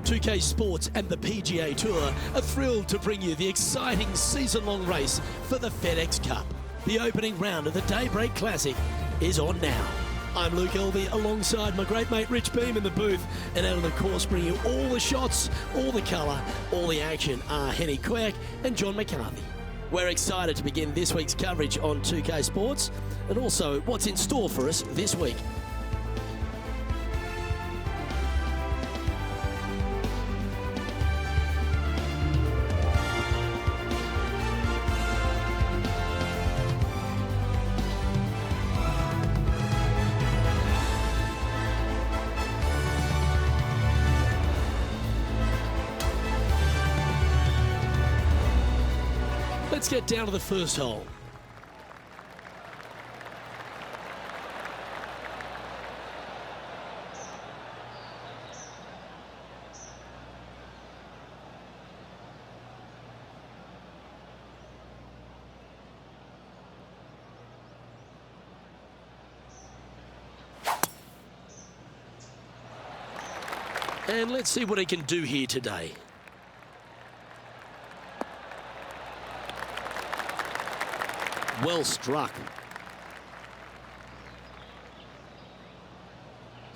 2K Sports and the PGA Tour are thrilled to bring you the exciting season-long race for the FedEx Cup. The opening round of the Daybreak Classic is on now. I'm Luke Elvey alongside my great mate Rich Beam in the booth, and out on the course bringing you all the shots, all the colour, all the action are Henny Quirk and John McCarthy. We're excited to begin this week's coverage on 2K Sports and also what's in store for us this week. Let's get down to the first hole. And let's see what he can do here today. Well struck.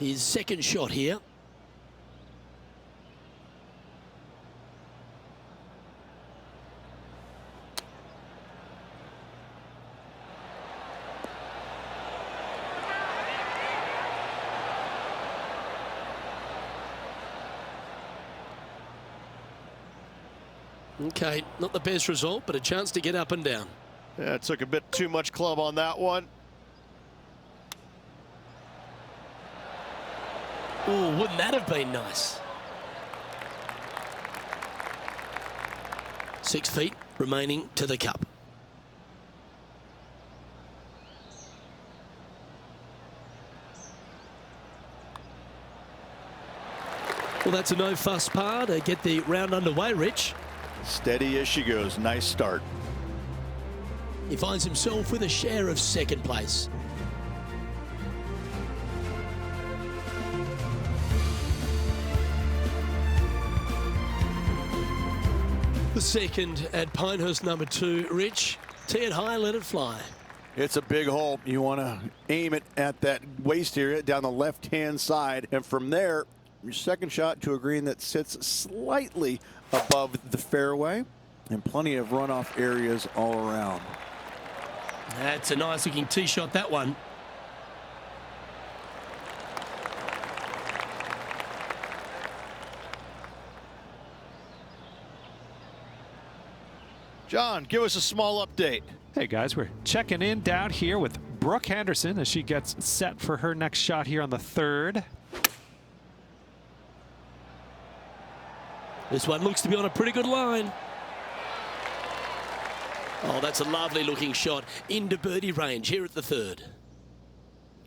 His second shot here. Okay, not the best result, but a chance to get up and down. Yeah, it took a bit too much club on that one. Oh, wouldn't that have been nice? 6 feet remaining to the cup. Well, that's a no-fuss par to get the round underway, Rich. Steady as she goes. Nice start. He finds himself with a share of second place. The second at Pinehurst number 2, Rich. Tee it high, let it fly. It's a big hole. You want to aim it at that waist area down the left-hand side. And from there, your second shot to a green that sits slightly above the fairway and plenty of runoff areas all around. That's a nice looking tee shot, that one. John, give us a small update. Hey guys, we're checking in down here with Brooke Henderson as she gets set for her next shot here on the third. This one looks to be on a pretty good line. Oh, that's a lovely looking shot into birdie range here at the third.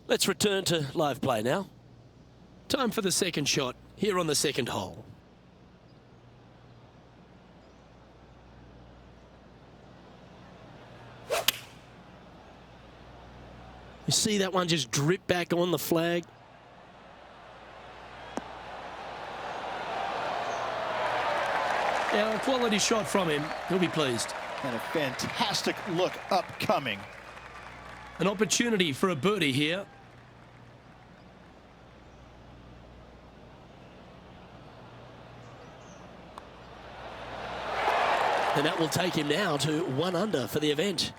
Let's return to live play now. Time for the second shot here on the second hole. You see that one just drip back on the flag? Yeah, a quality shot from him. He'll be pleased. And a fantastic look upcoming. An opportunity for a birdie here. And that will take him now to 1 under for the event.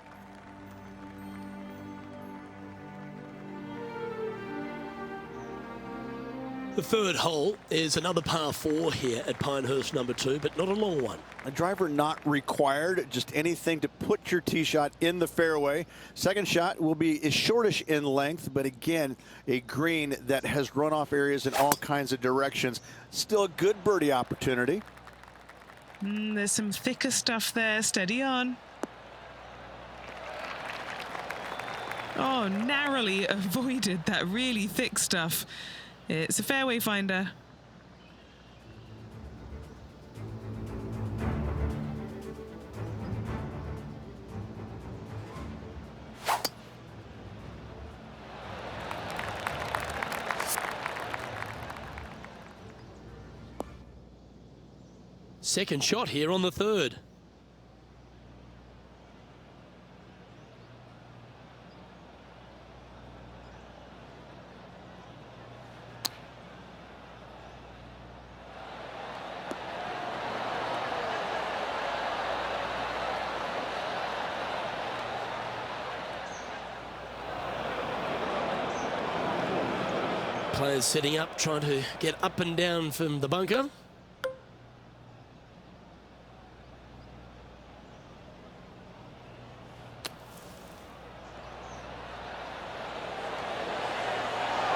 The third hole is another par 4 here at Pinehurst number 2, but not a long one. A driver not required, just anything to put your tee shot in the fairway. Second shot will be shortish in length, but again, a green that has runoff areas in all kinds of directions. Still a good birdie opportunity. There's some thicker stuff there. Steady on. Oh, narrowly avoided that really thick stuff. It's a fairway finder. Second shot here on the third. Players setting up, trying to get up and down from the bunker.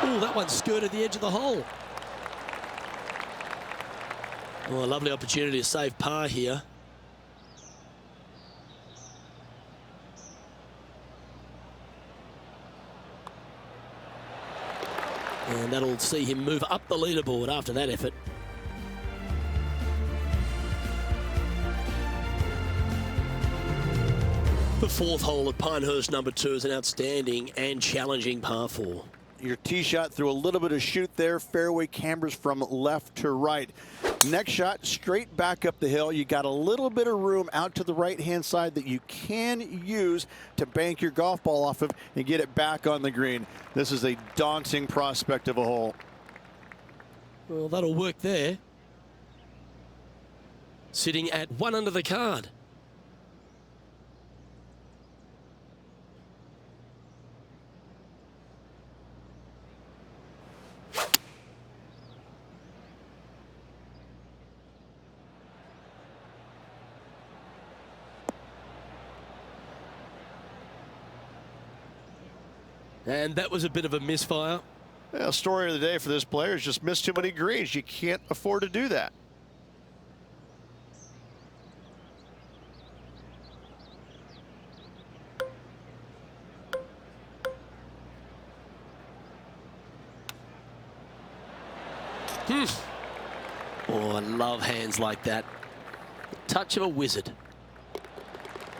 Oh, that one skirted the edge of the hole. Oh, a lovely opportunity to save par here. And that'll see him move up the leaderboard after that effort. The fourth hole at Pinehurst number 2 is an outstanding and challenging par 4. Your tee shot through a little bit of shoot there. Fairway cambers from left to right. Next shot, straight back up the hill. You got a little bit of room out to the right-hand side that you can use to bank your golf ball off of and get it back on the green. This is a daunting prospect of a hole. Well, that'll work there. Sitting at 1 under the card. And that was a bit of a misfire. Yeah, story of the day for this player is just missed too many greens. You can't afford to do that. Oh, I love hands like that. Touch of a wizard.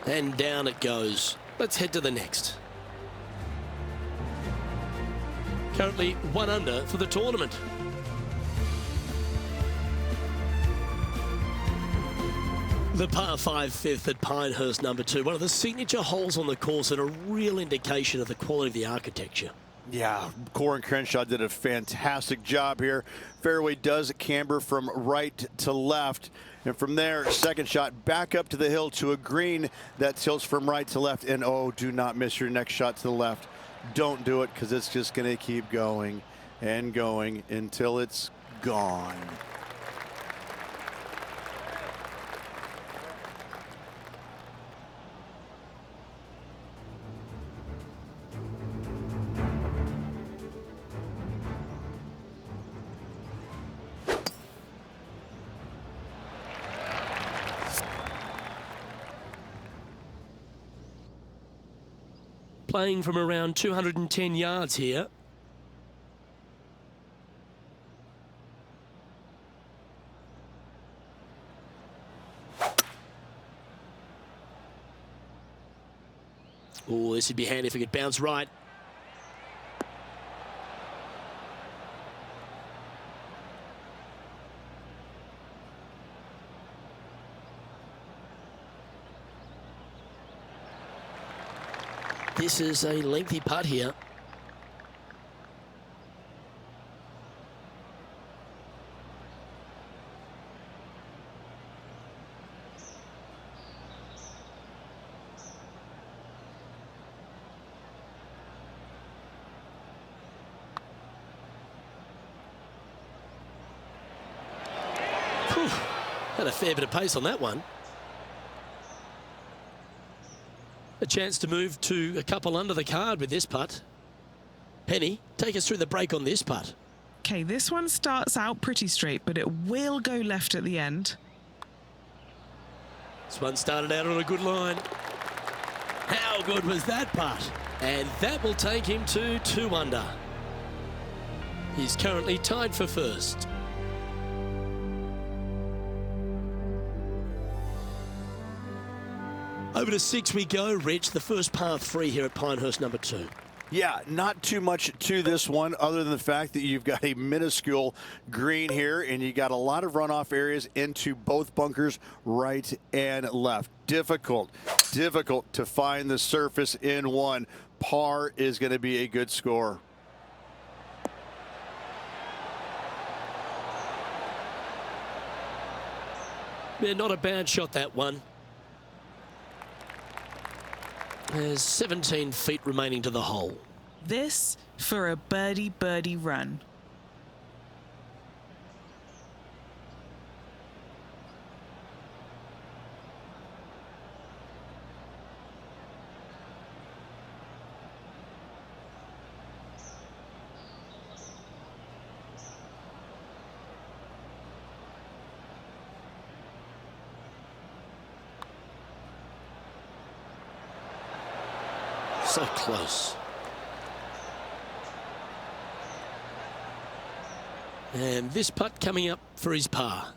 And down it goes. Let's head to the next. Currently 1 under for the tournament. The par 5 fifth at Pinehurst number 2, one of the signature holes on the course and a real indication of the quality of the architecture. Yeah, Corin Crenshaw did a fantastic job here. Fairway does camber from right to left. And from there, second shot back up to the hill to a green that tilts from right to left. And oh, do not miss your next shot to the left. Don't do it, because it's just going to keep going and going until it's gone. Playing from around 210 yards here. Oh, this would be handy if it could bounce right. This is a lengthy putt here. Whew. Had a fair bit of pace on that one. A chance to move to a couple under the card with this putt. Penny, take us through the break on this putt. Okay, this one starts out pretty straight, but it will go left at the end. This one started out on a good line. How good was that putt? And that will take him to 2 under. He's currently tied for first. Over to 6 we go, Rich. The first par 3 here at Pinehurst number 2. Yeah, not too much to this one other than the fact that you've got a minuscule green here and you got a lot of runoff areas into both bunkers, right and left. Difficult to find the surface in one. Par is going to be a good score. Yeah, not a bad shot, that one. There's 17 feet remaining to the hole. This for a birdie run. So close. And this putt coming up for his par.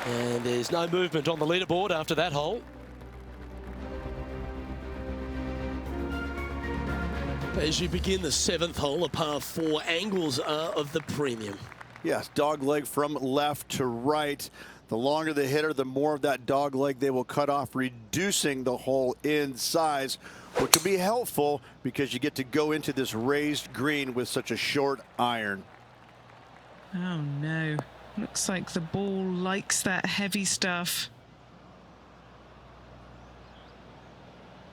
And there's no movement on the leaderboard after that hole. As you begin the 7th hole, a par 4, angles are of the premium. Yes, dog leg from left to right. The longer the hitter, the more of that dog leg they will cut off, reducing the hole in size, which will be helpful because you get to go into this raised green with such a short iron. Oh no, looks like the ball likes that heavy stuff.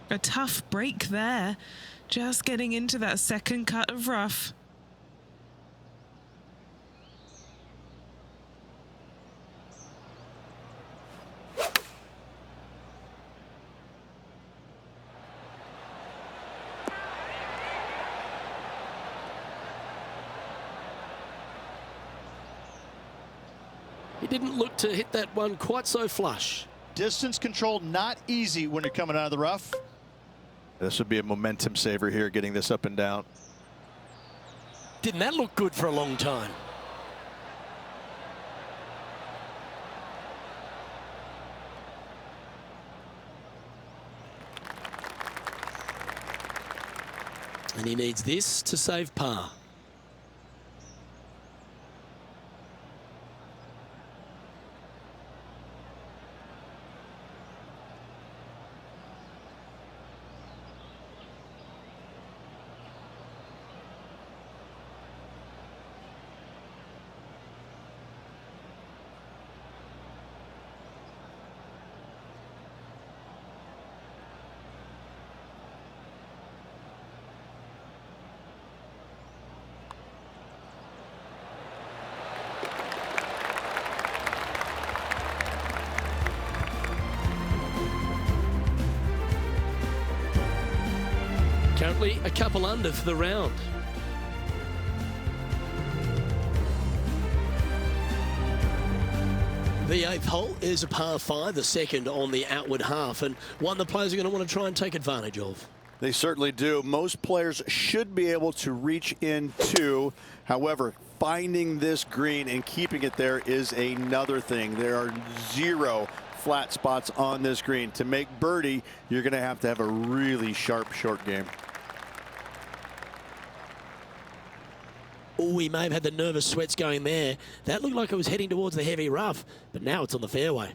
A tough break there, just getting into that second cut of rough. He didn't look to hit that one quite so flush. Distance control not easy when you're coming out of the rough. This would be a momentum saver here, getting this up and down. Didn't that look good for a long time? And he needs this to save par. Currently a couple under for the round. The 8th hole is a par 5, the second on the outward half, and one the players are going to want to try and take advantage of. They certainly do. Most players should be able to reach into. However, finding this green and keeping it there is another thing. There are 0 flat spots on this green. To make birdie, you're going to have a really sharp short game. Oh, he may have had the nervous sweats going there. That looked like it was heading towards the heavy rough, but now it's on the fairway.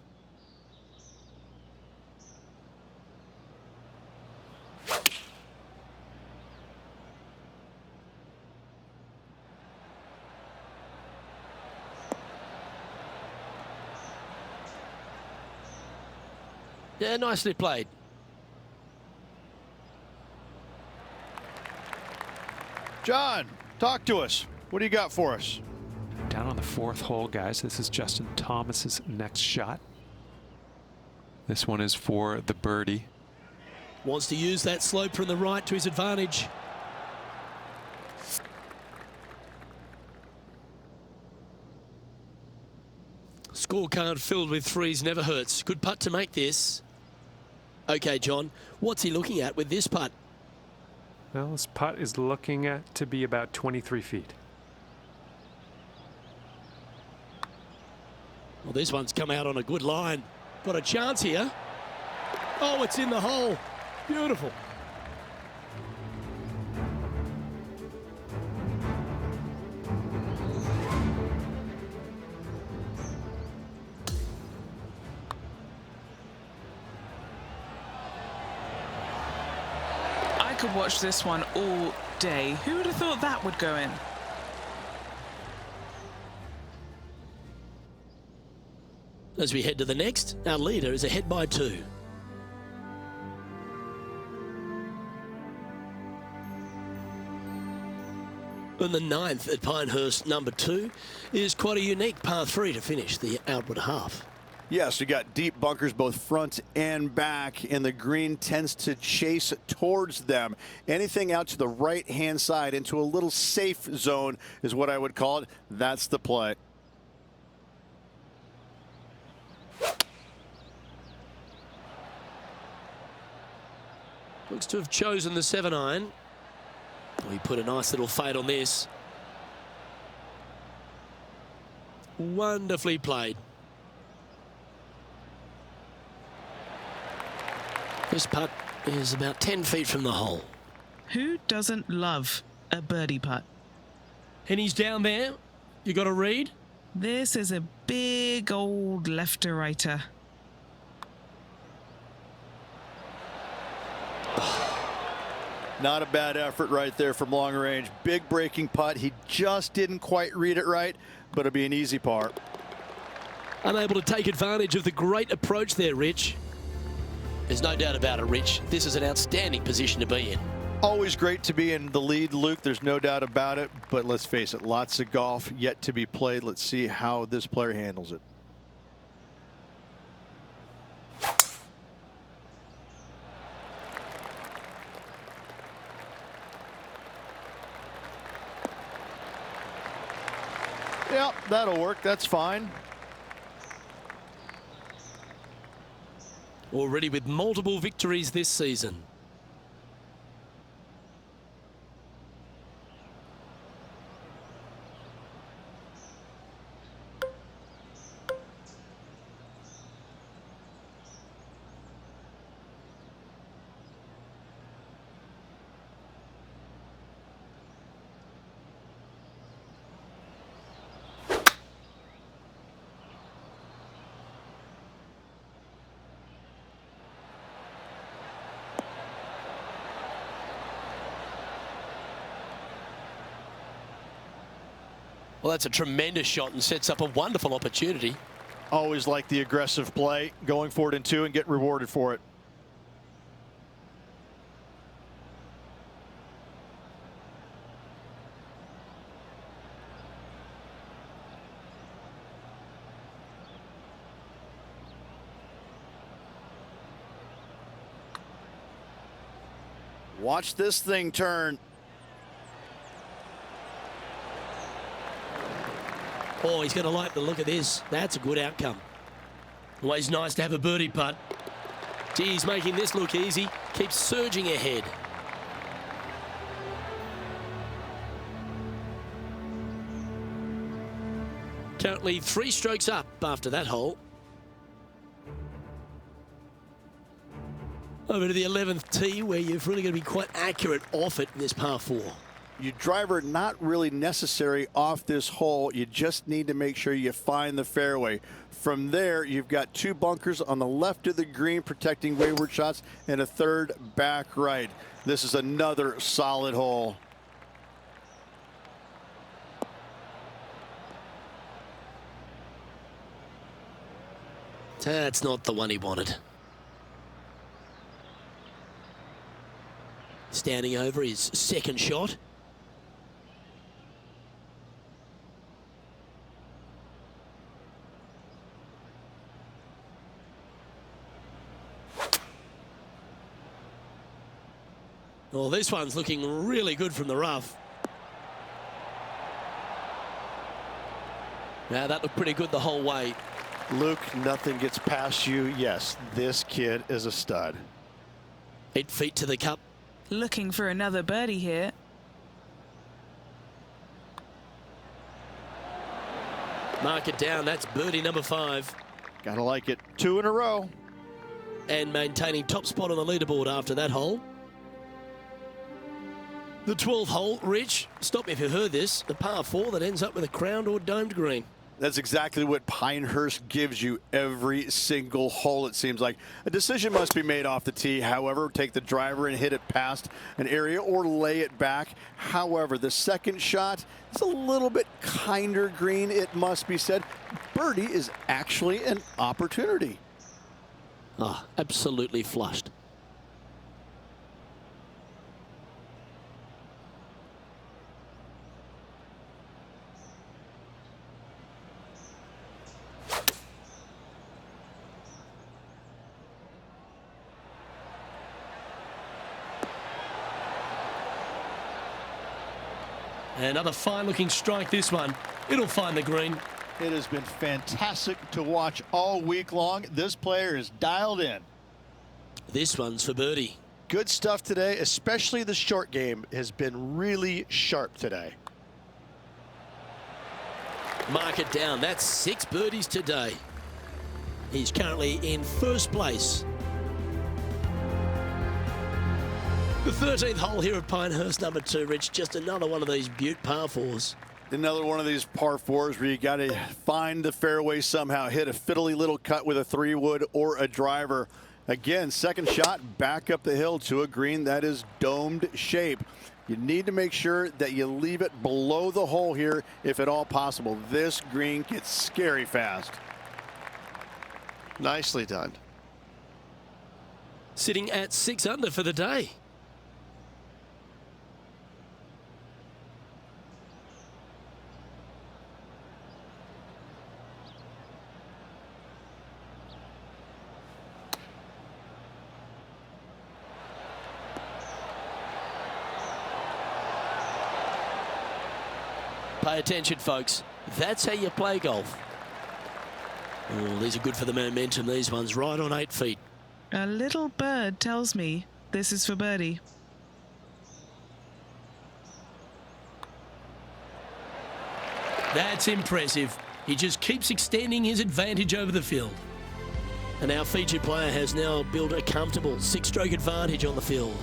Yeah, nicely played. John, talk to us. What do you got for us? Down on the 4th hole, guys. This is Justin Thomas's next shot. This one is for the birdie. Wants to use that slope from the right to his advantage. Scorecard filled with threes never hurts. Good putt to make this. Okay, John, what's he looking at with this putt? Well, this putt is looking at to be about 23 feet. Well, this one's come out on a good line. Got a chance here. Oh, it's in the hole. Beautiful. I could watch this one all day. Who would have thought that would go in? As we head to the next, our leader is ahead by 2. And the 9th at Pinehurst, number 2, is quite a unique par 3 to finish the outward half. Yes, we got deep bunkers both front and back, and the green tends to chase towards them. Anything out to the right-hand side into a little safe zone is what I would call it. That's the play. Looks to have chosen the 7-iron. We put a nice little fade on this. Wonderfully played. This putt is about 10 feet from the hole. Who doesn't love a birdie putt? And he's down there. You got a read? This is a big old left-to-righter. Not a bad effort right there from long range. Big breaking putt. He just didn't quite read it right, but it'll be an easy par. Unable to take advantage of the great approach there, Rich. There's no doubt about it, Rich. This is an outstanding position to be in. Always great to be in the lead, Luke. There's no doubt about it. But let's face it, lots of golf yet to be played. Let's see how this player handles it. Yeah, that'll work. That's fine. Already with multiple victories this season. Well, that's a tremendous shot and sets up a wonderful opportunity. Always like the aggressive play, going for it in 2 and get rewarded for it. Watch this thing turn. Oh, he's going to like the look of this. That's a good outcome. Always nice to have a birdie putt. Gee, he's making this look easy. Keeps surging ahead. Currently 3 strokes up after that hole. Over to the 11th tee, where you've really got to be quite accurate off it in this par 4. Your driver not really necessary off this hole. You just need to make sure you find the fairway. From there, you've got 2 bunkers on the left of the green protecting wayward shots and a 3rd back right. This is another solid hole. That's not the one he wanted. Standing over his 2nd shot. Well, this one's looking really good from the rough. Now, that looked pretty good the whole way. Luke, nothing gets past you. Yes, this kid is a stud. 8 feet to the cup. Looking for another birdie here. Mark it down. That's birdie number 5. Gotta like it. 2 in a row. And maintaining top spot on the leaderboard after that hole. The 12th hole, Rich, stop me if you heard this, the par 4 that ends up with a crowned or domed green. That's exactly what Pinehurst gives you every single hole, it seems like. A decision must be made off the tee. However, take the driver and hit it past an area or lay it back. However, the second shot is a little bit kinder green, it must be said. Birdie is actually an opportunity. Ah, absolutely flushed. Another fine-looking strike, this one. It'll find the green. It has been fantastic to watch all week long. This player is dialed in. This one's for birdie. Good stuff today, especially the short game has been really sharp today. Mark it down. That's 6 birdies today. He's currently in first place. The 13th hole here at Pinehurst, number 2, Rich. Just another one of these Butte par 4s. Another one of these par 4s where you got to find the fairway somehow, hit a fiddly little cut with a 3-wood or a driver. Again, second shot back up the hill to a green that is domed shape. You need to make sure that you leave it below the hole here if at all possible. This green gets scary fast. Nicely done. Sitting at 6 under for the day. Pay attention, folks. That's how you play golf. Oh, these are good for the momentum, these ones. Right on 8 feet. A little bird tells me this is for birdie. That's impressive. He just keeps extending his advantage over the field. And our featured player has now built a comfortable 6-stroke advantage on the field.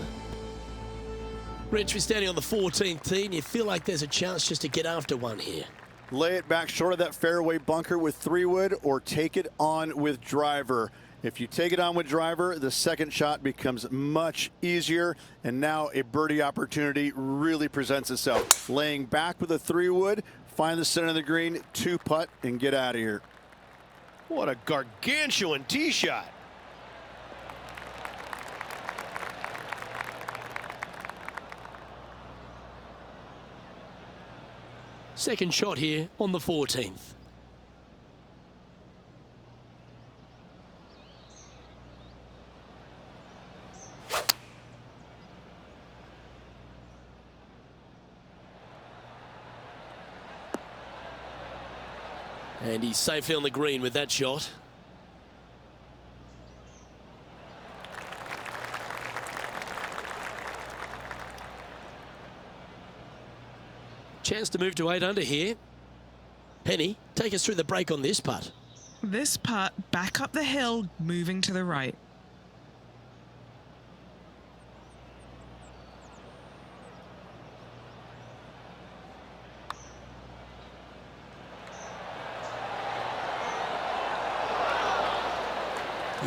Rich, we're standing on the 14th tee, and you feel like there's a chance just to get after one here. Lay it back short of that fairway bunker with 3-wood or take it on with driver. If you take it on with driver, the second shot becomes much easier, and now a birdie opportunity really presents itself. Laying back with a 3-wood, find the center of the green, 2-putt, and get out of here. What a gargantuan tee shot. Second shot here on the 14th. And he's safely on the green with that shot. Chance to move to 8 under here. Penny, take us through the break on this putt. This putt back up the hill, moving to the right.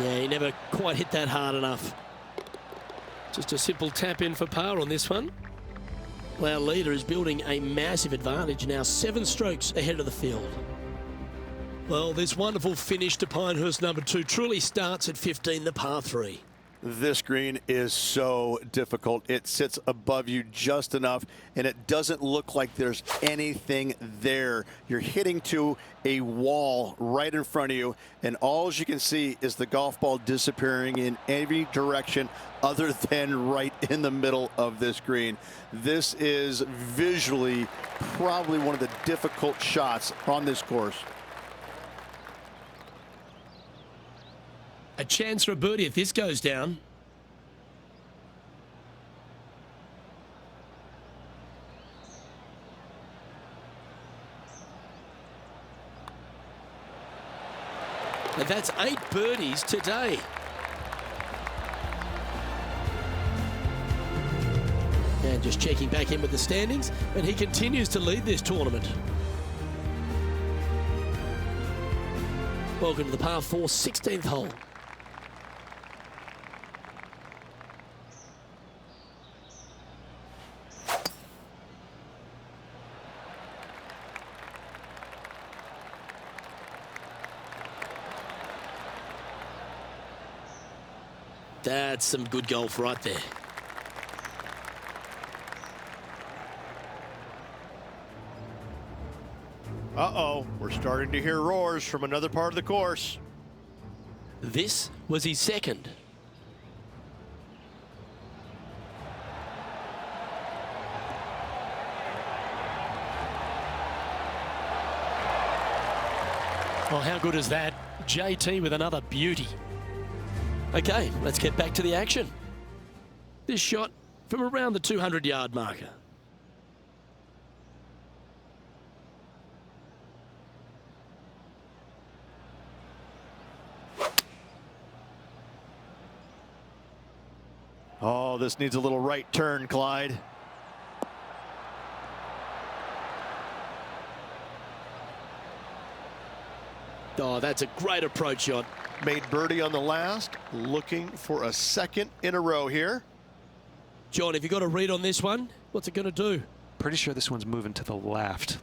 Yeah, he never quite hit that hard enough. Just a simple tap in for par on this one. Our leader is building a massive advantage, now 7 strokes ahead of the field. Well, this wonderful finish to Pinehurst number 2 truly starts at 15, the par 3. This green is so difficult. It sits above you just enough, and it doesn't look like there's anything there. You're hitting to a wall right in front of you, and all you can see is the golf ball disappearing in every direction other than right in the middle of this green. This is visually probably one of the difficult shots on this course. A chance for a birdie if this goes down. And that's 8 birdies today. And just checking back in with the standings, and he continues to lead this tournament. Welcome to the par 4 16th hole. That's some good golf right there. Uh-oh, we're starting to hear roars from another part of the course. This was his second. Oh, how good is that? JT with another beauty. Okay, let's get back to the action. This shot from around the 200-yard marker. Oh, this needs a little right turn, Clyde. Oh, that's a great approach shot. Made birdie on the last, looking for a second in a row here. John, have you got a read on this one? What's it going to do? Pretty sure this one's moving to the left.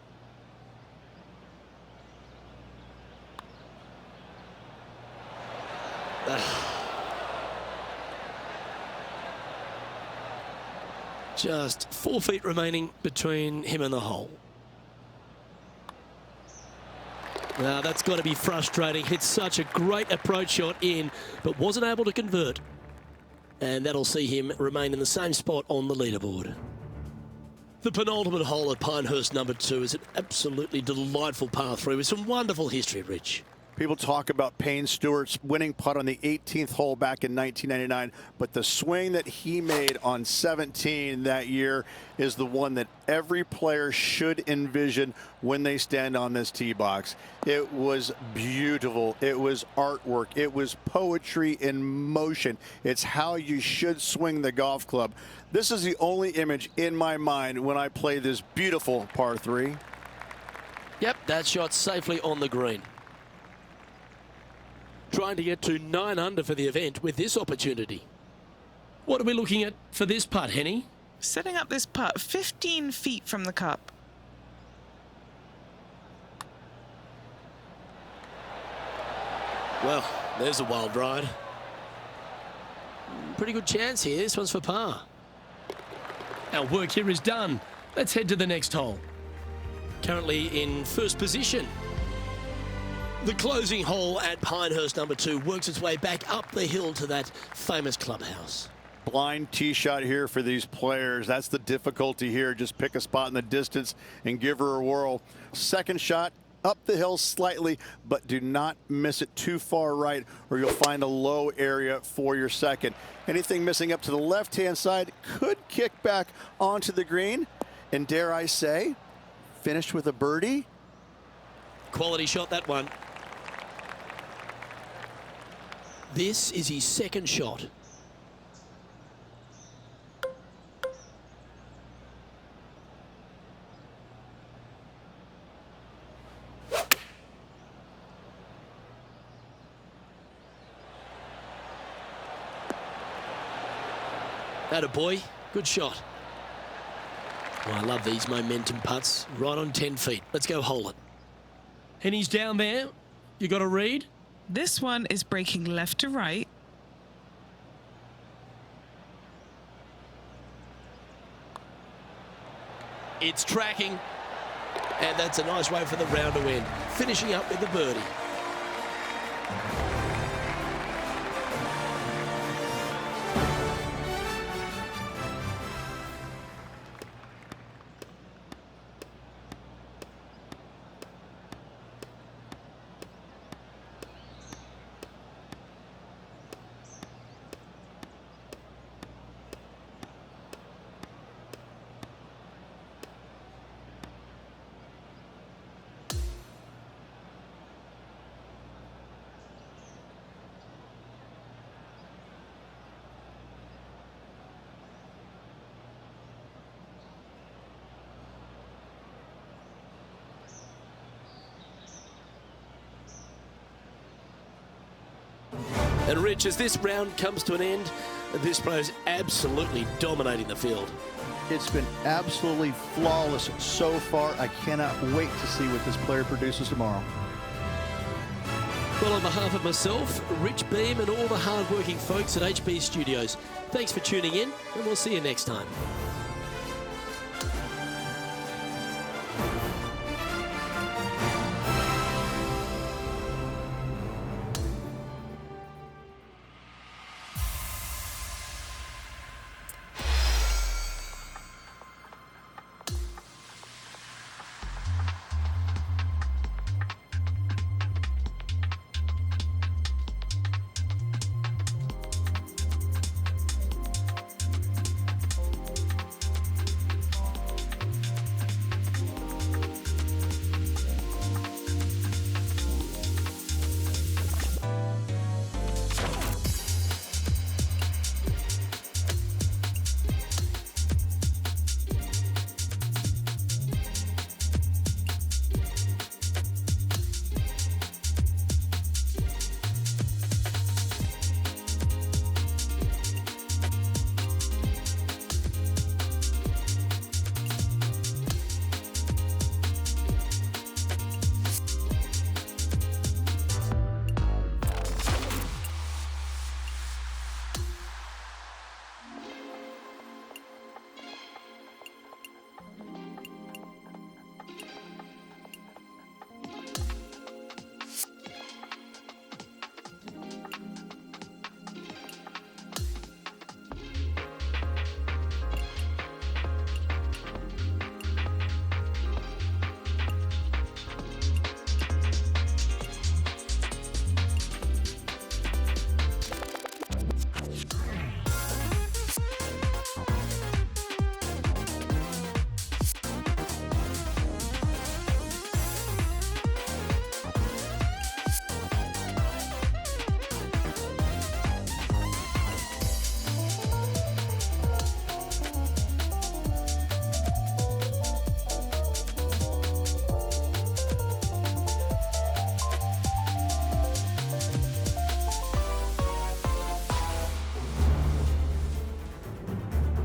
Just 4 feet remaining between him and the hole. Now that's got to be frustrating. Hit such a great approach shot in, but wasn't able to convert. And that'll see him remain in the same spot on the leaderboard. The penultimate hole at Pinehurst number 2 is an absolutely delightful par 3 with some wonderful history, Rich. People talk about Payne Stewart's winning putt on the 18th hole back in 1999, but the swing that he made on 17 that year is the one that every player should envision when they stand on this tee box. It was beautiful. It was artwork. It was poetry in motion. It's how you should swing the golf club. This is the only image in my mind when I play this beautiful par 3. Yep, that shot safely on the green. Trying to get to 9 under for the event with this opportunity. What are we looking at for this putt, Henny? Setting up this putt 15 feet from the cup. Well, there's a wild ride. Pretty good chance here. This one's for par. Our work here is done. Let's head to the next hole. Currently in first position. The closing hole at Pinehurst number 2 works its way back up the hill to that famous clubhouse. Blind tee shot here for these players. That's the difficulty here. Just pick a spot in the distance and give her a whirl. Second shot up the hill slightly, but do not miss it too far right or you'll find a low area for your second. Anything missing up to the left-hand side could kick back onto the green. And dare I say, finish with a birdie. Quality shot, that one. This is his second shot. Atta boy, good shot. Oh, I love these momentum putts. Right on 10 feet. Let's go hole it. And he's down there. You got a read? This one is breaking left to right. It's tracking. And that's a nice way for the round to end. Finishing up with the birdie. And Rich, as this round comes to an end, this player's absolutely dominating the field. It's been absolutely flawless so far. I cannot wait to see what this player produces tomorrow. Well, on behalf of myself, Rich Beam, and all the hard-working folks at HB Studios, thanks for tuning in, and we'll see you next time.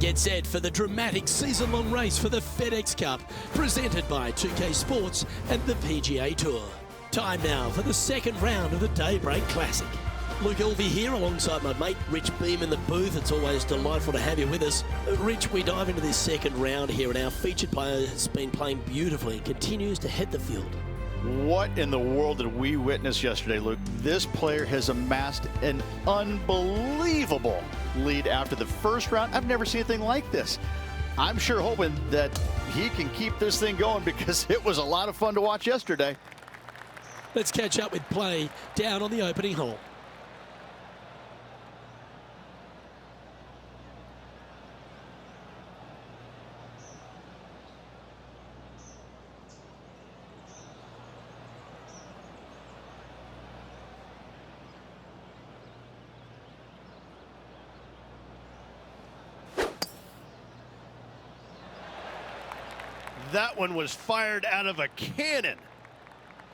Get set for the dramatic season-long race for the FedEx Cup, presented by 2K Sports and the PGA Tour. Time now for the second round of the Daybreak Classic. Luke Elvey here alongside my mate Rich Beam in the booth. It's always delightful to have you with us. Rich, we dive into this second round here, and our featured player has been playing beautifully and continues to head the field. What in the world did we witness yesterday, Luke? This player has amassed an unbelievable lead after the first round. I've never seen anything like this. I'm sure hoping that he can keep this thing going, because it was a lot of fun to watch yesterday. Let's catch up with play down on the opening hole. That one was fired out of a cannon.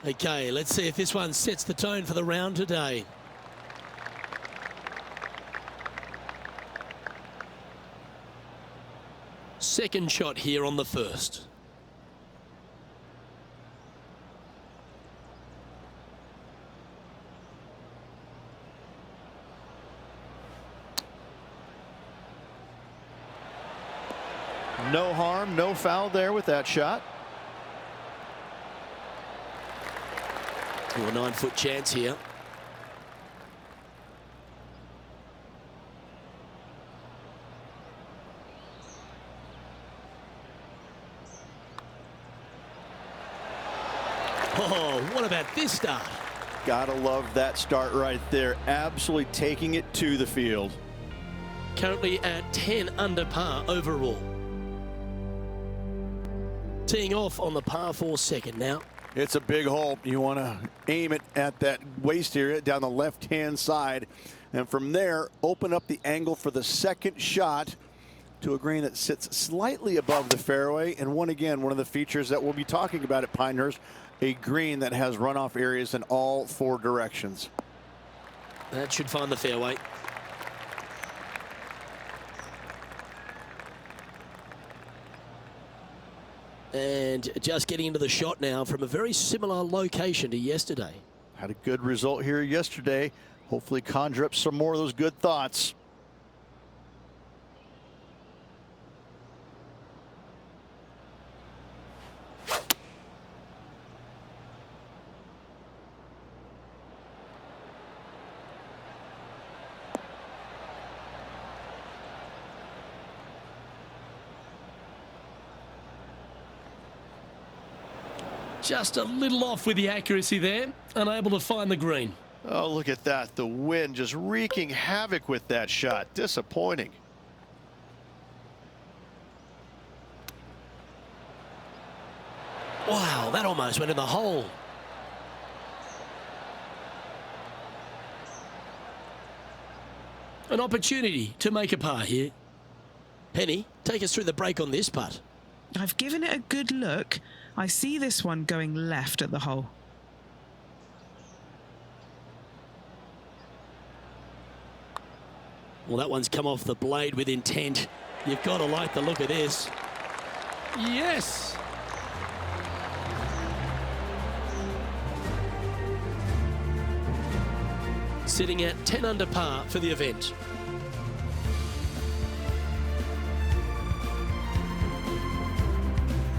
Okay, let's see if this one sets the tone for the round today. Second shot here on the first. No harm, no foul there with that shot. A 9-foot chance here. Oh, what about this start? Gotta love that start right there. Absolutely taking it to the field. Currently at 10 under par overall. Teeing off on the par 4 second now. It's a big hole. You want to aim it at that waist area down the left-hand side. And from there, open up the angle for the second shot to a green that sits slightly above the fairway. And one of the features that we'll be talking about at Pinehurst, a green that has runoff areas in all 4 directions. That should find the fairway. And just getting into the shot now from a very similar location to yesterday. Had a good result here yesterday. Hopefully conjure up some more of those good thoughts. Just a little off with the accuracy there, unable to find the green. Oh, look at that. The wind just wreaking havoc with that shot. Disappointing. Wow, that almost went in the hole. An opportunity to make a par here. Penny, take us through the break on this putt. I've given it a good look. I see this one going left at the hole. Well, that one's come off the blade with intent. You've got to like the look of this. Yes! Sitting at 10 under par for the event.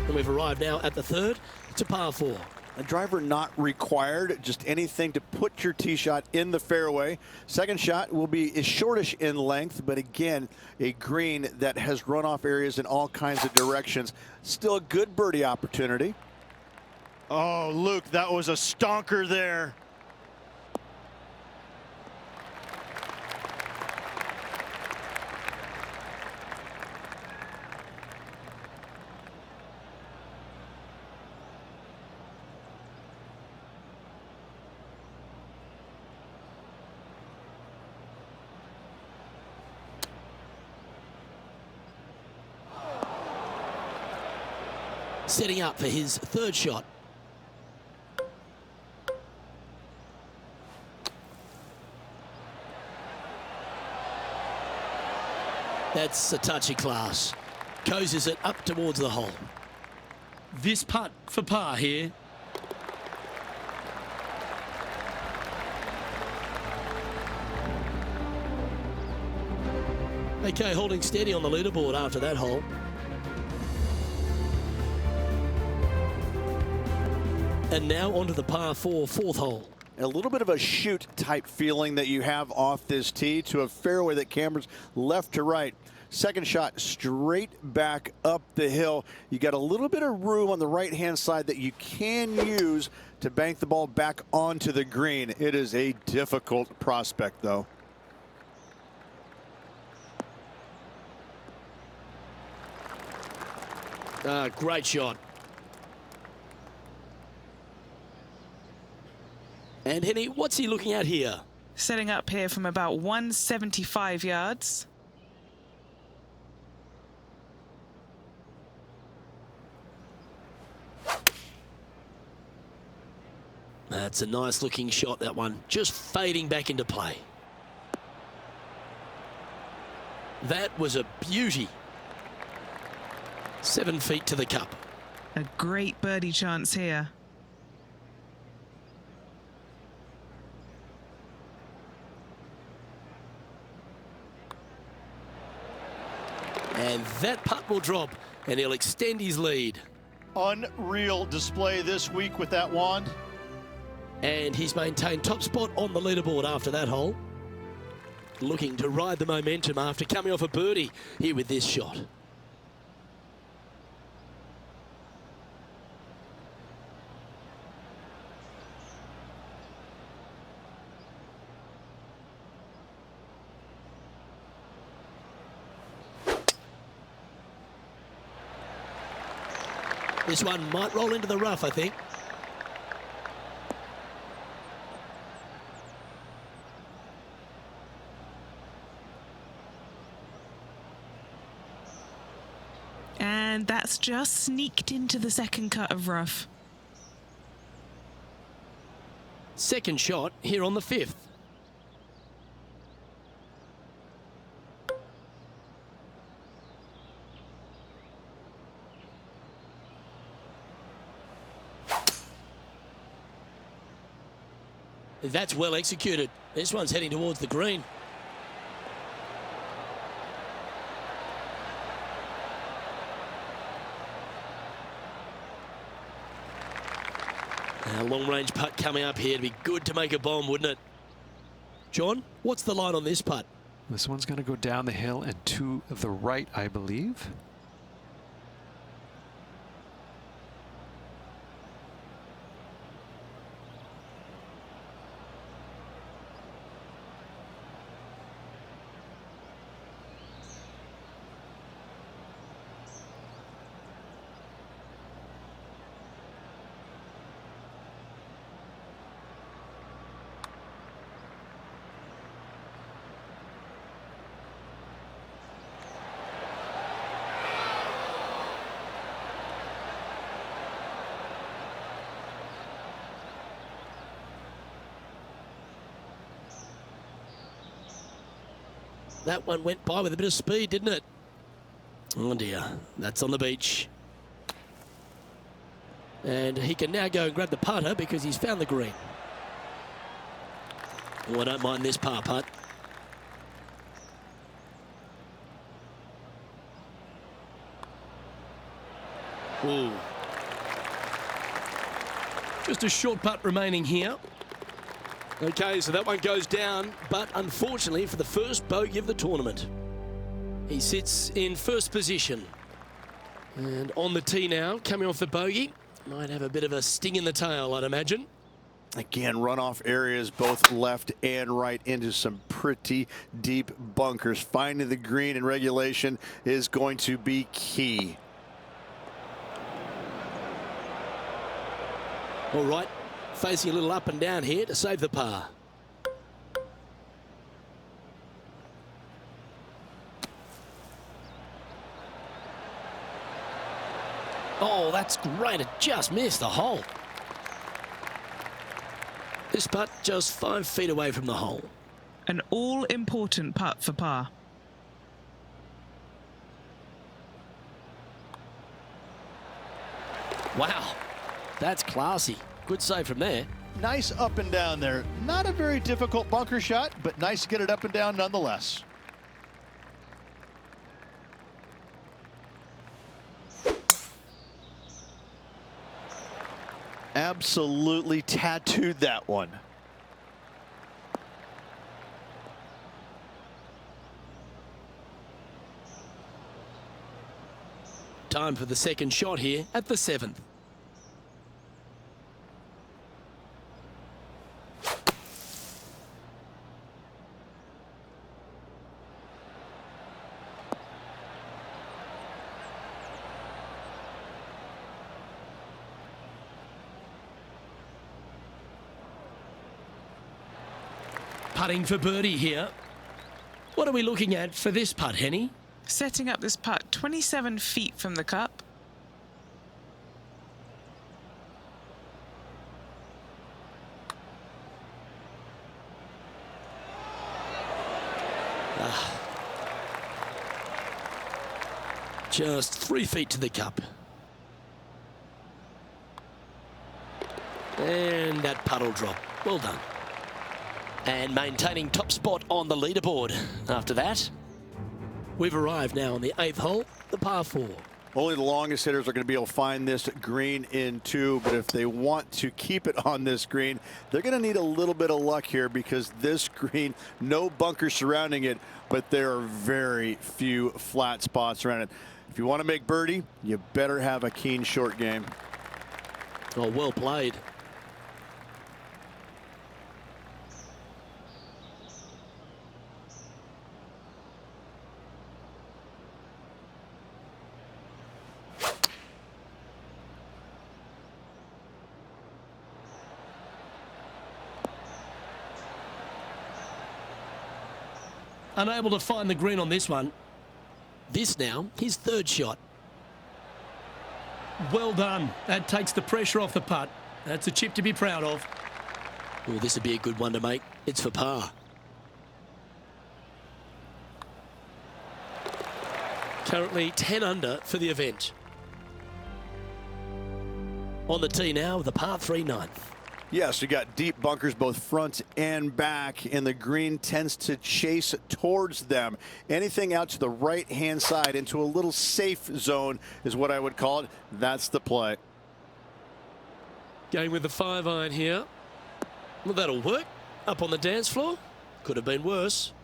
And we've arrived now at the third. It's a par 4. A driver not required, just anything to put your tee shot in the fairway. Second shot will be shortish in length, but again, a green that has runoff areas in all kinds of directions. Still a good birdie opportunity. Oh, Luke, that was a stonker there. Setting up for his third shot. That's a touchy class. Coases it up towards the hole. This putt for par here. Okay, holding steady on the leaderboard after that hole. And now onto the par 4 fourth hole. A little bit of a shoot type feeling that you have off this tee to a fairway that cambers left to right. Second shot straight back up the hill. You got a little bit of room on the right hand side that you can use to bank the ball back onto the green. It is a difficult prospect though. Great shot. And Henny, what's he looking at here? Setting up here from about 175 yards. That's a nice looking shot, that one. Just fading back into play. That was a beauty. 7 feet to the cup. A great birdie chance here. And that putt will drop, and he'll extend his lead. Unreal display this week with that wand. And he's maintained top spot on the leaderboard after that hole. Looking to ride the momentum after coming off a birdie here with this shot. This one might roll into the rough, I think. And that's just sneaked into the second cut of rough. Second shot here on the 5th. That's well executed. This one's heading towards the green. A long-range putt coming up here. It'd be good to make a bomb, wouldn't it? John, what's the line on this putt? This one's going to go down the hill and to the right, I believe. That one went by with a bit of speed, didn't it? Oh dear, that's on the beach. And he can now go and grab the putter because he's found the green. Oh, I don't mind this par putt. Ooh. Just a short putt remaining here. Okay, so that one goes down, but unfortunately for the first bogey of the tournament. He sits in first position. And on the tee now, coming off the bogey. Might have a bit of a sting in the tail, I'd imagine. Again, runoff areas both left and right into some pretty deep bunkers. Finding the green in regulation is going to be key. All right, facing a little up and down here to save the par. Oh, that's great. It just missed the hole. This putt just 5 feet away from the hole. An all-important putt for par. Wow, that's classy. Good save from there. Nice up and down there. Not a very difficult bunker shot, but nice to get it up and down nonetheless. Absolutely tattooed that one. Time for the second shot here at the 7th. Putting for birdie here. What are we looking at for this putt, Henny? Setting up this putt 27 feet from the cup. Just 3 feet to the cup. And that putt will drop. Well done. And maintaining top spot on the leaderboard after that. We've arrived now on the 8th hole, the par 4. Only the longest hitters are going to be able to find this green in 2, but if they want to keep it on this green, they're going to need a little bit of luck here because this green, no bunkers surrounding it, but there are very few flat spots around it. If you want to make birdie, you better have a keen short game. Oh, well played. Unable to find the green on this one. This now, his 3rd shot. Well done. That takes the pressure off the putt. That's a chip to be proud of. Oh, this would be a good one to make. It's for par. Currently 10 under for the event. On the tee now with the par 3 9th. Yes, you got deep bunkers both front and back, and the green tends to chase towards them. Anything out to the right-hand side into a little safe zone is what I would call it. That's the play. Going with the 5-iron here. Well, that'll work. Up on the dance floor. Could have been worse.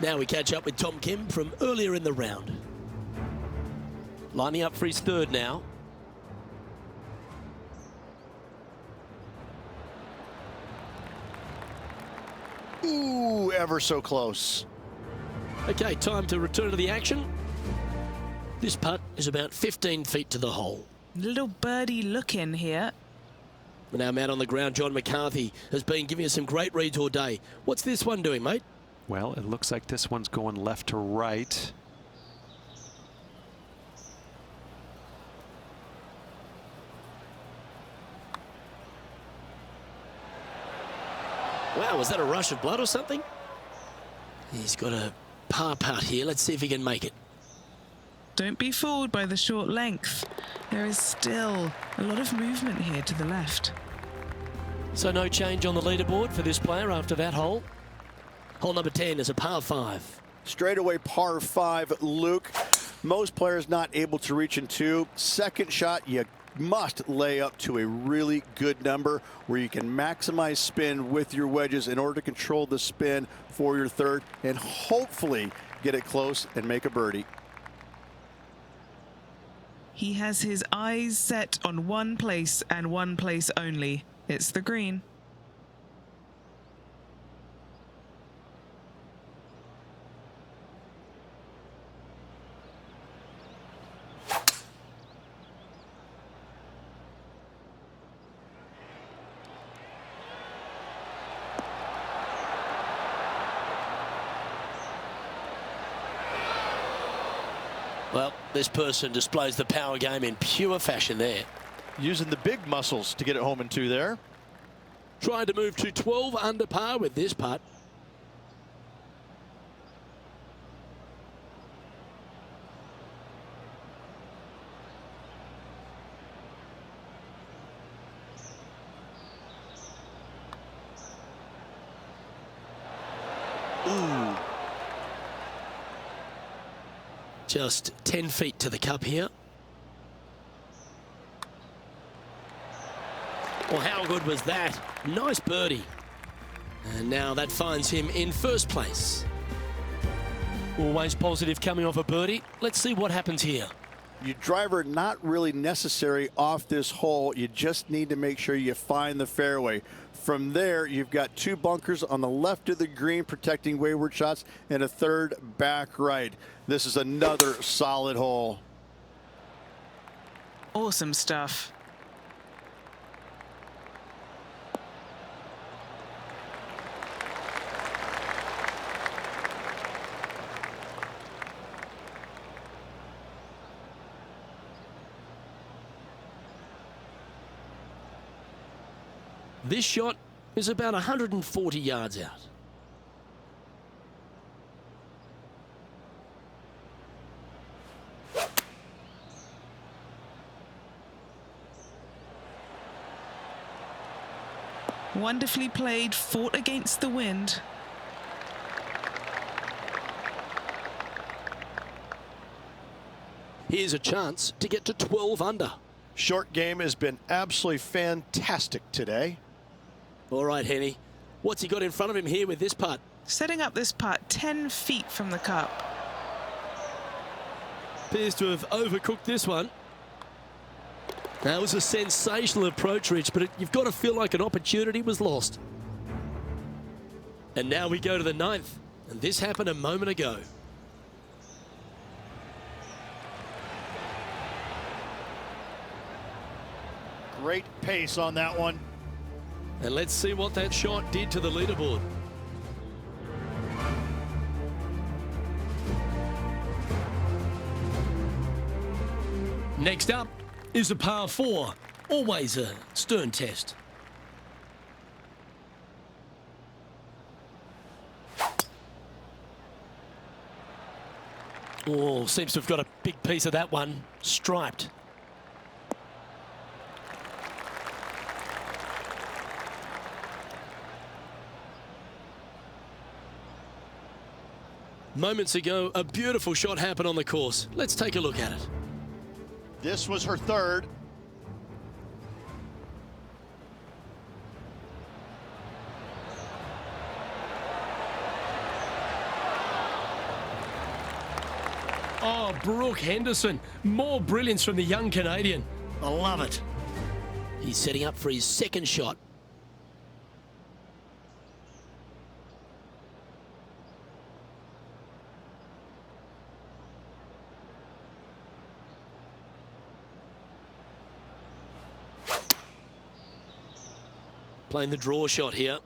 Now we catch up with Tom Kim from earlier in the round. Lining up for his third now. Ooh, ever so close. Okay, time to return to the action. This putt is about 15 feet to the hole. Little birdie look in here. And our man on the ground, John McCarthy, has been giving us some great reads all day. What's this one doing, mate? Well, it looks like this one's going left to right. Wow, was that a rush of blood or something? He's got a par putt here. Let's see if he can make it. Don't be fooled by the short length. There is still a lot of movement here to the left. So no change on the leaderboard for this player after that hole. Hole number 10 is a par 5. Straightaway par 5, Luke. Most players not able to reach in 2. Second shot, you must lay up to a really good number where you can maximize spin with your wedges in order to control the spin for your third and hopefully get it close and make a birdie. He has his eyes set on one place and one place only. It's the green. Well, this person displays the power game in pure fashion there. Using the big muscles to get it home in 2 there. Trying to move to 12 under par with this putt. Ooh. Just 10 feet to the cup here. Well, how good was that? Nice birdie. And now that finds him in first place. Always positive coming off a birdie. Let's see what happens here. Your driver not really necessary off this hole. You just need to make sure you find the fairway. From there, you've got 2 bunkers on the left of the green protecting wayward shots and a third back right. This is another solid hole. Awesome stuff. This shot is about 140 yards out. Wonderfully played, fought against the wind. Here's a chance to get to 12 under. Short game has been absolutely fantastic today. All right, Henny. What's he got in front of him here with this putt? Setting up this putt 10 feet from the cup. Appears to have overcooked this one. That was a sensational approach, Rich, but you've got to feel like an opportunity was lost. And now we go to the 9th, and this happened a moment ago. Great pace on that one. And let's see what that shot did to the leaderboard. Next up is a par 4. Always a stern test. Oh, seems to have got a big piece of that one striped. Moments ago, a beautiful shot happened on the course. Let's take a look at it. This was her third. Oh, Brooke Henderson. More brilliance from the young Canadian. I love it. He's setting up for his second shot. Playing the draw shot here.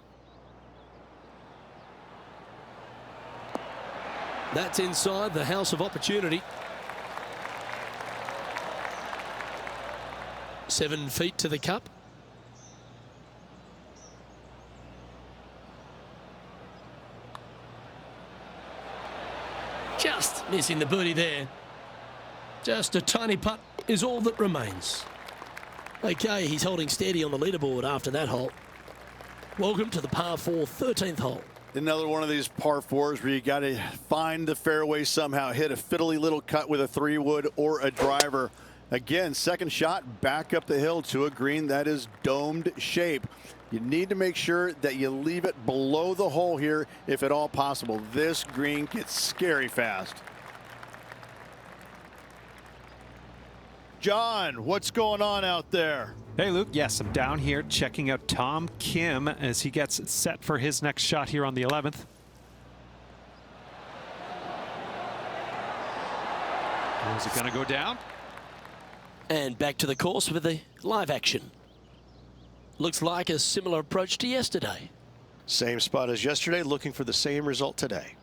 That's inside the house of opportunity. 7 feet to the cup. Just missing the birdie there. Just a tiny putt is all that remains. Okay, he's holding steady on the leaderboard after that hole. Welcome to the par 4 13th hole. Another one of these par 4s where you got to find the fairway somehow, hit a fiddly little cut with a 3-wood or a driver. Again, second shot back up the hill to a green that is domed shape. You need to make sure that you leave it below the hole here if at all possible. This green gets scary fast. John, what's going on out there? Hey, Luke. Yes, I'm down here checking out Tom Kim as he gets set for his next shot here on the 11th. Is it going to go down? And back to the course with the live action. Looks like a similar approach to yesterday. Same spot as yesterday, looking for the same result today.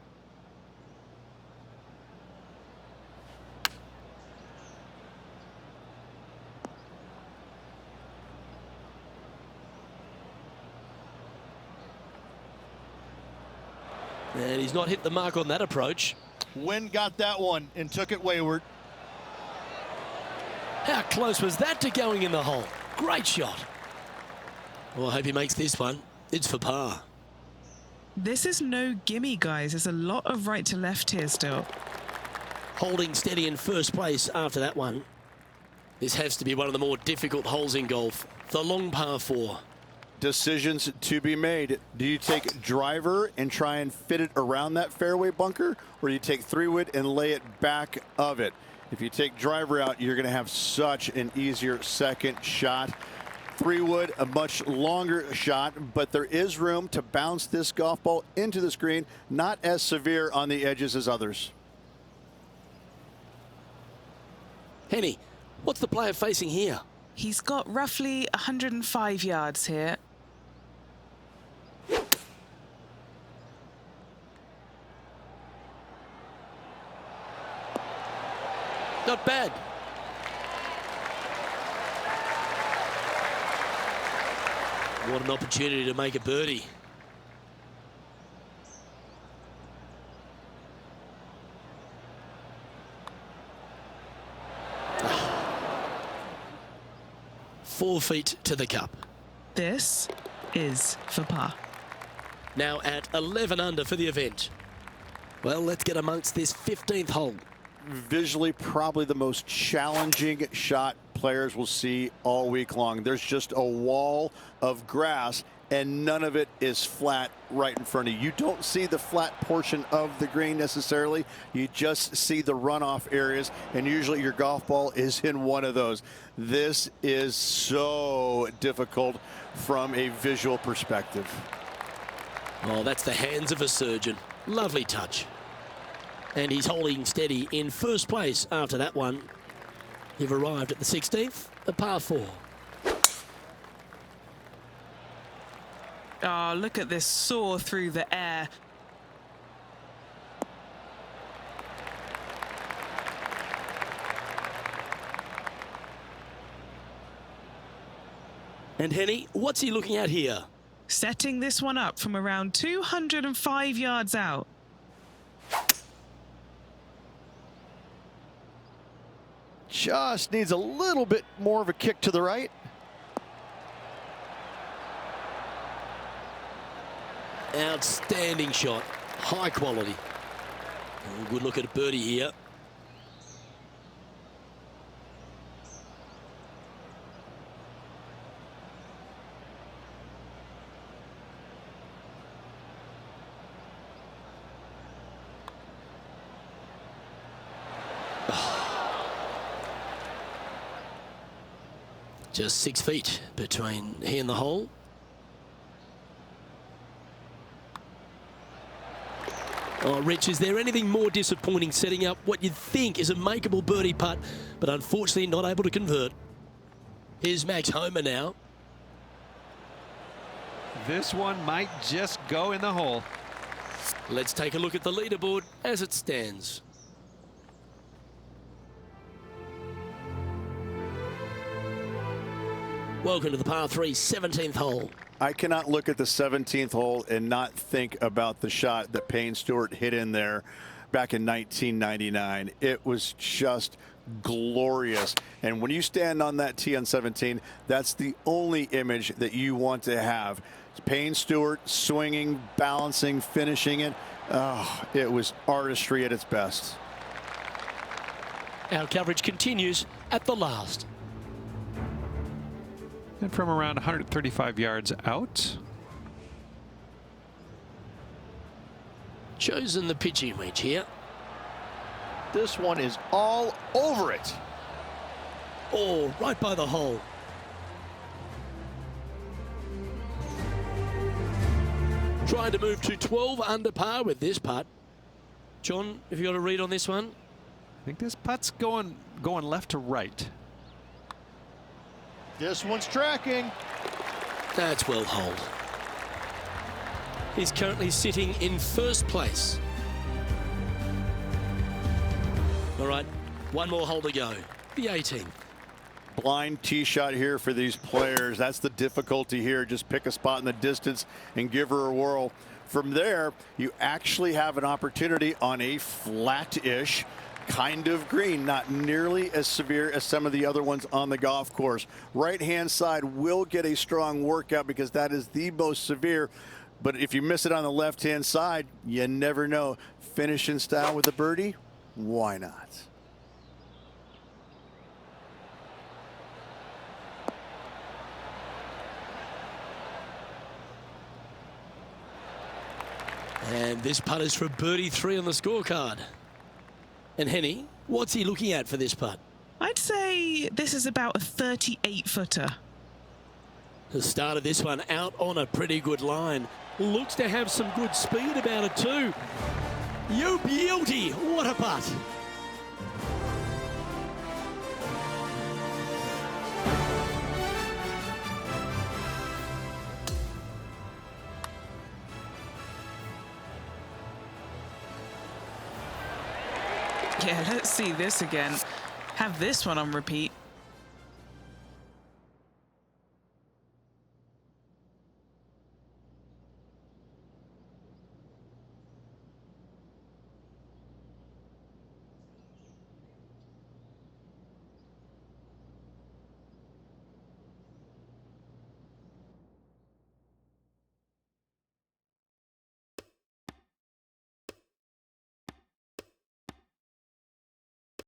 And he's not hit the mark on that approach. Wind got that one and took it wayward. How close was that to going in the hole? Great shot. Well, I hope he makes this one. It's for par. This is no gimme, guys. There's a lot of right to left here still. Holding steady in first place after that one. This has to be one of the more difficult holes in golf. The long par 4. Decisions to be made. Do you take driver and try and fit it around that fairway bunker, or do you take 3-wood and lay it back of it? If you take driver out, you're going to have such an easier second shot. 3-wood, a much longer shot, but there is room to bounce this golf ball into the screen, not as severe on the edges as others. Henny, what's the player facing here? He's got roughly 105 yards here. Not bad. What an opportunity to make a birdie. Four feet to the cup. This is for par. Now at 11 under for the event. Well, let's get amongst this 15th hole. Visually, probably the most challenging shot players will see all week long. There's just a wall of grass, and none of it is flat right in front of you. You don't see the flat portion of the green necessarily. You just see the runoff areas, and usually your golf ball is in one of those. This is so difficult from a visual perspective. Oh, that's the hands of a surgeon. Lovely touch. And he's holding steady in first place after that one. You've arrived at the 16th, a par 4. Oh, look at this soar through the air. And Henny, what's he looking at here? Setting this one up from around 205 yards out. Just needs a little bit more of a kick to the right. Outstanding shot. High quality. Good look at a birdie here. Just 6 feet between he and the hole. Oh, Rich, is there anything more disappointing setting up what you'd think is a makeable birdie putt, but unfortunately not able to convert? Here's Max Homer now. This one might just go in the hole. Let's take a look at the leaderboard as it stands. Welcome to the par 3 17th hole. I cannot look at the 17th hole and not think about the shot that Payne Stewart hit in there back in 1999. It was just glorious. And when you stand on that tee on 17, that's the only image that you want to have. It's Payne Stewart swinging, balancing, finishing it. Oh, it was artistry at its best. Our coverage continues at the last. And from around 135 yards out. Chosen the pitching wedge here. This one is all over it. Oh, right by the hole. Trying to move to 12 under par with this putt. John, have you got a read on this one? I think this putt's going left to right. This one's tracking. That's well holed. He's currently sitting in first place. All right, one more hole to go. The 18th. Blind tee shot here for these players. That's the difficulty here. Just pick a spot in the distance and give her a whirl. From there, you actually have an opportunity on a flat-ish kind of green, not nearly as severe as some of the other ones on the golf course. Right-hand side will get a strong workout because that is the most severe. But if you miss it on the left-hand side, you never know. Finish in style with a birdie? Why not? And this putt is for birdie 3 on the scorecard. And Henny, what's he looking at for this putt? I'd say this is about a 38-footer. The start of this one out on a pretty good line. Looks to have some good speed about it too. You beauty, what a putt. Yeah, let's see this again. Have this one on repeat.